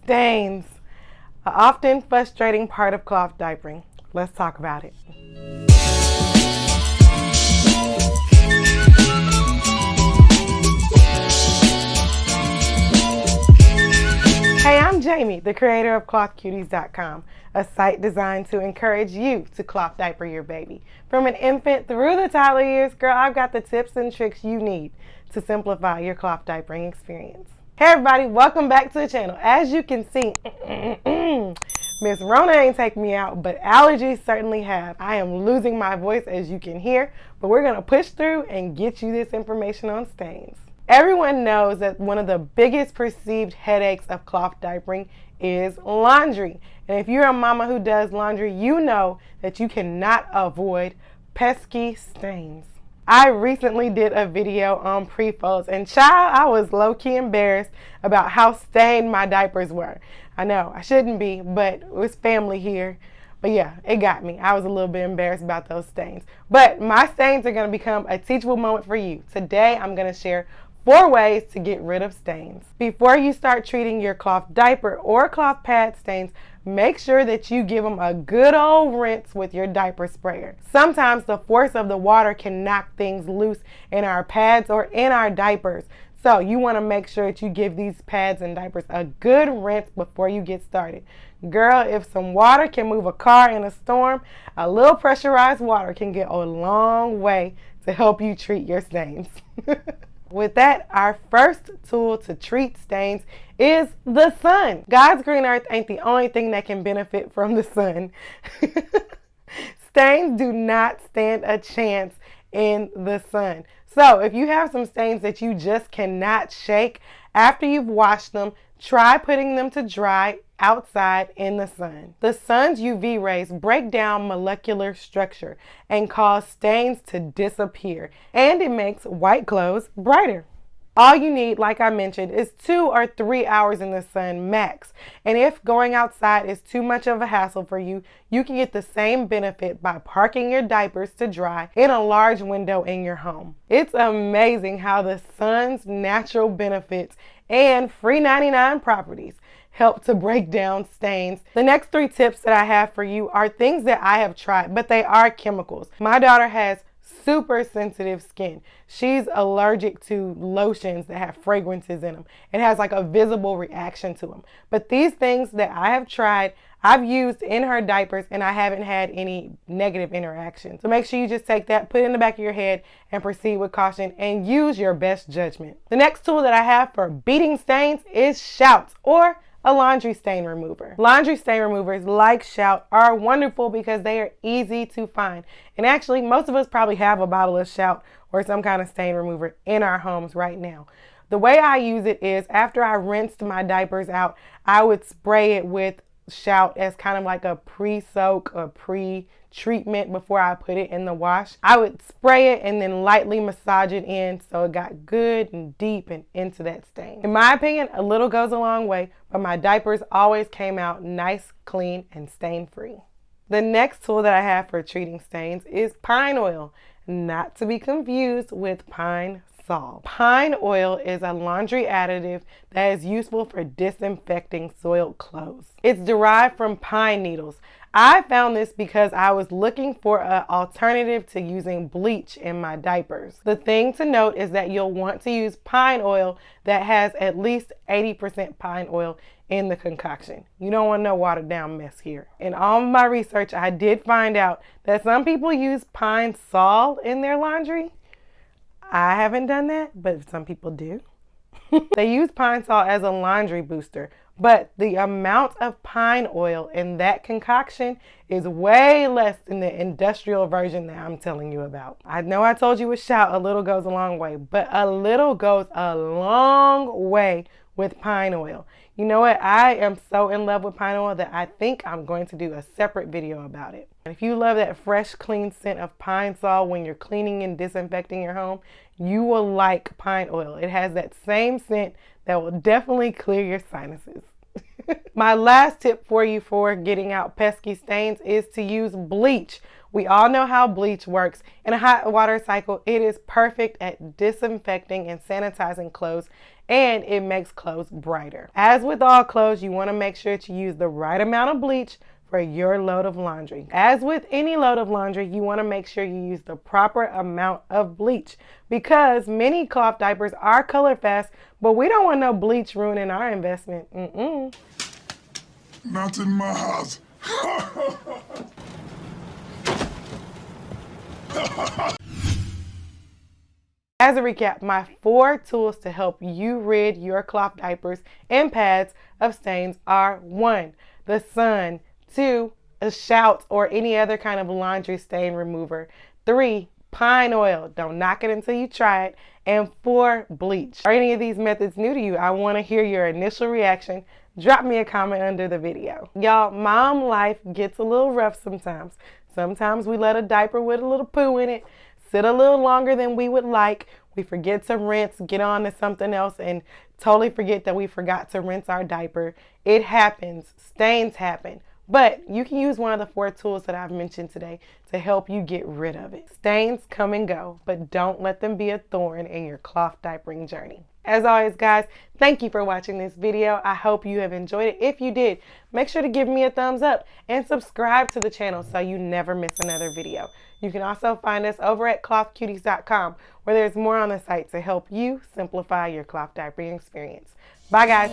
Stains, an often frustrating part of cloth diapering. Let's talk about it. Hey, I'm Jamie, the creator of ClothCuties.com, a site designed to encourage you to cloth diaper your baby. From an infant through the toddler years, girl, I've got the tips and tricks you need to simplify your cloth diapering experience. Hey everybody, welcome back to the channel. As you can see, Miss Rona ain't take me out, but allergies certainly have. I am losing my voice, as you can hear, but we're gonna push through and get you this information on stains. Everyone knows that one of the biggest perceived headaches of cloth diapering is laundry. And if you're a mama who does laundry, you know that you cannot avoid pesky stains. I recently did a video on pre-folds, and child, I was low-key embarrassed about how stained my diapers were. I know, I shouldn't be, but it was family here. But yeah, it got me. I was a little bit embarrassed about those stains. But my stains are going to become a teachable moment for you. Today, I'm going to share 4 ways to get rid of stains. Before you start treating your cloth diaper or cloth pad stains, make sure that you give them a good old rinse with your diaper sprayer. Sometimes the force of the water can knock things loose in our pads or in our diapers. So you want to make sure that you give these pads and diapers a good rinse before you get started. Girl, if some water can move a car in a storm, a little pressurized water can get a long way to help you treat your stains. With that, our first tool to treat stains is the sun. God's green earth ain't the only thing that can benefit from the sun. Stains do not stand a chance in the sun. So if you have some stains that you just cannot shake, after you've washed them, try putting them to dry outside in the sun. The sun's UV rays break down molecular structure and cause stains to disappear, and it makes white clothes brighter. All you need, like I mentioned, is 2 or 3 hours in the sun max. And if going outside is too much of a hassle for you, you can get the same benefit by parking your diapers to dry in a large window in your home. It's amazing how the sun's natural benefits and free 99 properties help to break down stains. The next 3 tips that I have for you are things that I have tried, but they are chemicals. My daughter has super sensitive skin. She's allergic to lotions that have fragrances in them. It has like a visible reaction to them. But these things that I have tried, I've used in her diapers, and I haven't had any negative interactions. So make sure you just take that, put it in the back of your head, and proceed with caution and use your best judgment. The next tool that I have for beating stains is Shout, or a laundry stain remover. Laundry stain removers like Shout are wonderful because they are easy to find. And actually, most of us probably have a bottle of Shout or some kind of stain remover in our homes right now. The way I use it is after I rinsed my diapers out, I would spray it with Shout as kind of like a pre-soak or pre-treatment before I put it in the wash. I would spray it and then lightly massage it in so it got good and deep and into that stain. In my opinion, a little goes a long way, but my diapers always came out nice, clean, and stain-free. The next tool that I have for treating stains is pine oil, not to be confused with pine salt. Pine oil is a laundry additive that is useful for disinfecting soiled clothes. It's derived from pine needles. I found this because I was looking for an alternative to using bleach in my diapers. The thing to note is that you'll want to use pine oil that has at least 80% pine oil in the concoction. You don't want no watered down mess here. In all of my research, I did find out that some people use pine sol in their laundry. I haven't done that, but some people do. They use pine salt as a laundry booster, but the amount of pine oil in that concoction is way less than the industrial version that I'm telling you about. I know I told you with Shout, a little goes a long way, but a little goes a long way with pine oil. You know what? I am so in love with pine oil that I think I'm going to do a separate video about it. And if you love that fresh, clean scent of pine sol when you're cleaning and disinfecting your home, you will like pine oil. It has that same scent that will definitely clear your sinuses. My last tip for you for getting out pesky stains is to use bleach. We all know how bleach works. In a hot water cycle, it is perfect at disinfecting and sanitizing clothes and it makes clothes brighter. As with all clothes, you want to make sure that you use the right amount of bleach for your load of laundry. As with any load of laundry, you want to make sure you use the proper amount of bleach because many cloth diapers are color fast, but we don't want no bleach ruining our investment. Not in my house. As a recap, my 4 tools to help you rid your cloth diapers and pads of stains are 1, the sun, 2, a Shout or any other kind of laundry stain remover, 3, pine oil, don't knock it until you try it, and 4, bleach. Are any of these methods new to you? I want to hear your initial reaction. Drop me a comment under the video. Y'all, mom life gets a little rough sometimes. Sometimes we let a diaper with a little poo in it sit a little longer than we would like. We forget to rinse, get on to something else, and totally forget that we forgot to rinse our diaper. It happens. Stains happen. But you can use one of the 4 tools that I've mentioned today to help you get rid of it. Stains come and go, but don't let them be a thorn in your cloth diapering journey. As always, guys, thank you for watching this video. I hope you have enjoyed it. If you did, make sure to give me a thumbs up and subscribe to the channel so you never miss another video. You can also find us over at clothcuties.com where there's more on the site to help you simplify your cloth diapering experience. Bye, guys.